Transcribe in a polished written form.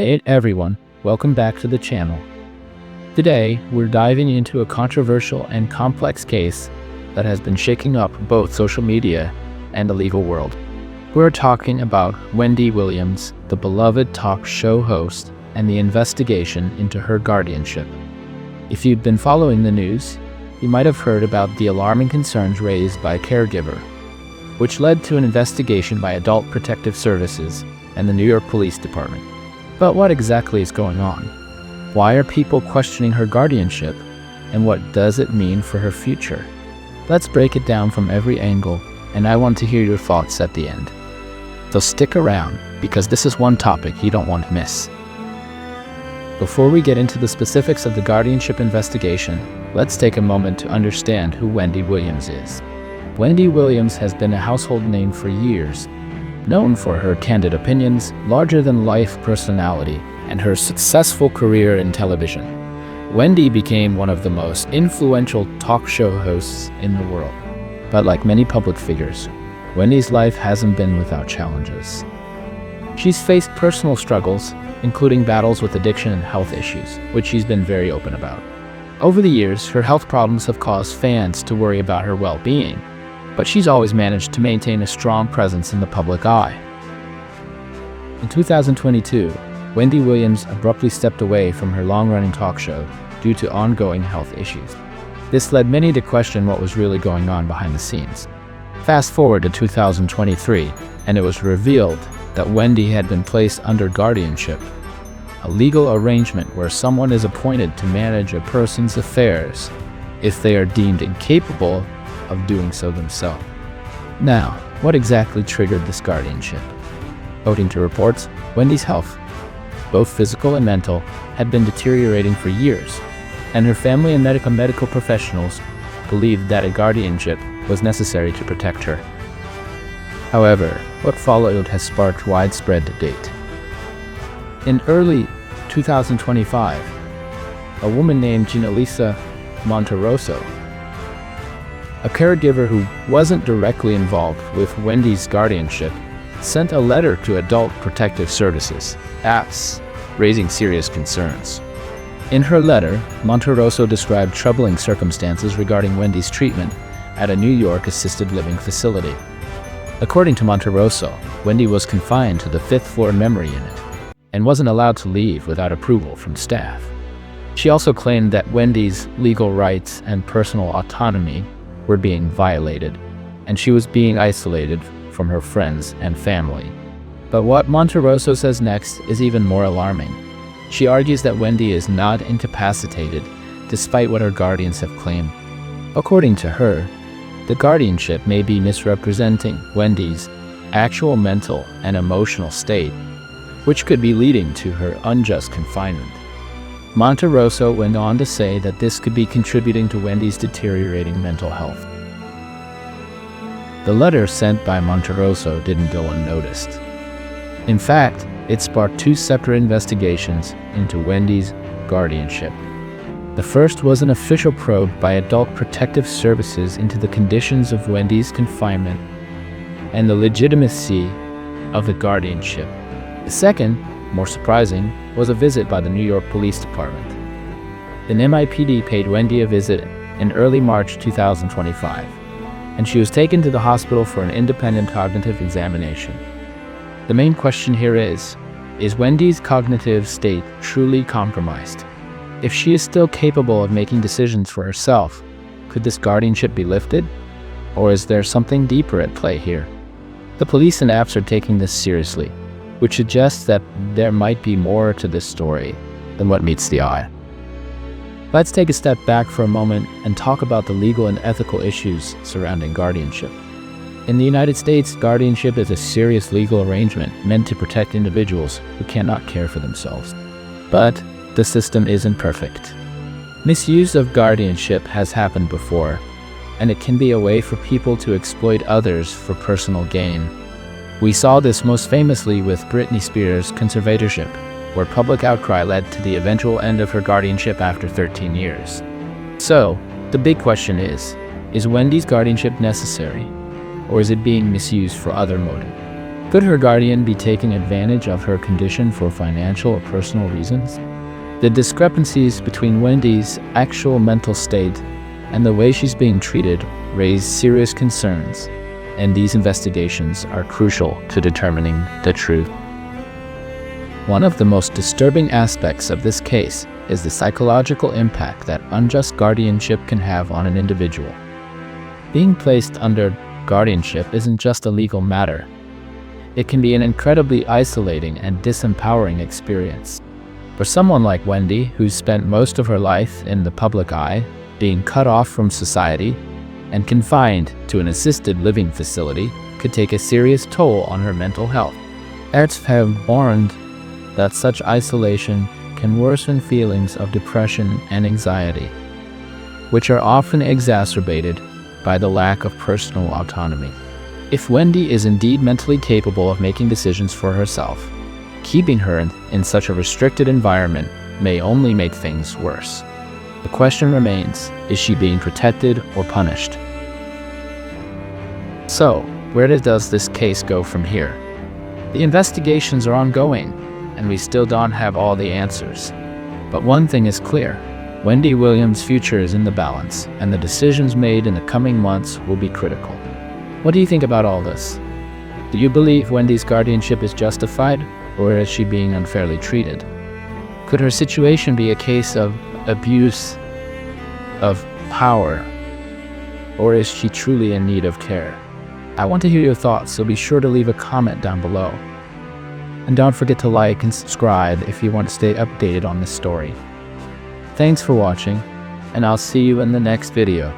Hey everyone, welcome back to the channel. Today, we're diving into a controversial and complex case that has been shaking up both social media and the legal world. We're talking about Wendy Williams, the beloved talk show host, and the investigation into her guardianship. If you've been following the news, you might have heard about the alarming concerns raised by a caregiver, which led to an investigation by Adult Protective Services and the New York Police Department. But what exactly is going on? Why are people questioning her guardianship? And what does it mean for her future? Let's break it down from every angle, and I want to hear your thoughts at the end. So stick around, because this is one topic you don't want to miss. Before we get into the specifics of the guardianship investigation, let's take a moment to understand who Wendy Williams is. Wendy Williams has been a household name for years, known for her candid opinions, larger-than-life personality, and her successful career in television. Wendy became one of the most influential talk show hosts in the world. But like many public figures, Wendy's life hasn't been without challenges. She's faced personal struggles, including battles with addiction and health issues, which she's been very open about. Over the years, her health problems have caused fans to worry about her well-being, but she's always managed to maintain a strong presence in the public eye. In 2022, Wendy Williams abruptly stepped away from her long-running talk show due to ongoing health issues. This led many to question what was really going on behind the scenes. Fast forward to 2023, and it was revealed that Wendy had been placed under guardianship, a legal arrangement where someone is appointed to manage a person's affairs if they are deemed incapable of doing so themselves. Now, what exactly triggered this guardianship? According to reports, Wendy's health, both physical and mental, had been deteriorating for years, and her family and medical professionals believed that a guardianship was necessary to protect her. However, what followed has sparked widespread debate. In early 2025, a woman named Ginalisa Monterosso, a caregiver who wasn't directly involved with Wendy's guardianship, sent a letter to Adult Protective Services, APS, raising serious concerns. In her letter, Monterosso described troubling circumstances regarding Wendy's treatment at a New York assisted living facility. According to Monterosso, Wendy was confined to the 5th floor memory unit and wasn't allowed to leave without approval from staff. She also claimed that Wendy's legal rights and personal autonomy were being violated, and she was being isolated from her friends and family. But what Monterosso says next is even more alarming. She argues that Wendy is not incapacitated, despite what her guardians have claimed. According to her, the guardianship may be misrepresenting Wendy's actual mental and emotional state, which could be leading to her unjust confinement. Monterosso went on to say that this could be contributing to Wendy's deteriorating mental health. The letter sent by Monterosso didn't go unnoticed. In fact, it sparked 2 separate investigations into Wendy's guardianship. The first was an official probe by Adult Protective Services into the conditions of Wendy's confinement and the legitimacy of the guardianship. The second, more surprising, was a visit by the New York Police Department. The NYPD paid Wendy a visit in early March 2025, and she was taken to the hospital for an independent cognitive examination. The main question here is Wendy's cognitive state truly compromised? If she is still capable of making decisions for herself, could this guardianship be lifted? Or is there something deeper at play here? The police and APS are taking this seriously, which suggests that there might be more to this story than what meets the eye. Let's take a step back for a moment and talk about the legal and ethical issues surrounding guardianship. In the United States, guardianship is a serious legal arrangement meant to protect individuals who cannot care for themselves. But the system isn't perfect. Misuse of guardianship has happened before, and it can be a way for people to exploit others for personal gain. We saw this most famously with Britney Spears' conservatorship, where public outcry led to the eventual end of her guardianship after 13 years. So, the big question is Wendy's guardianship necessary, or is it being misused for other motives? Could her guardian be taking advantage of her condition for financial or personal reasons? The discrepancies between Wendy's actual mental state and the way she's being treated raise serious concerns, and these investigations are crucial to determining the truth. One of the most disturbing aspects of this case is the psychological impact that unjust guardianship can have on an individual. Being placed under guardianship isn't just a legal matter. It can be an incredibly isolating and disempowering experience. For someone like Wendy, who's spent most of her life in the public eye, being cut off from society and confined to an assisted living facility could take a serious toll on her mental health. Experts have warned that such isolation can worsen feelings of depression and anxiety, which are often exacerbated by the lack of personal autonomy. If Wendy is indeed mentally capable of making decisions for herself, keeping her in such a restricted environment may only make things worse. The question remains, is she being protected or punished? So, where does this case go from here? The investigations are ongoing, and we still don't have all the answers. But one thing is clear, Wendy Williams' future is in the balance, and the decisions made in the coming months will be critical. What do you think about all this? Do you believe Wendy's guardianship is justified, or is she being unfairly treated? Could her situation be a case of abuse of power, or is she truly in need of care? I want to hear your thoughts, so be sure to leave a comment down below. And don't forget to like and subscribe if you want to stay updated on this story. Thanks for watching, and I'll see you in the next video.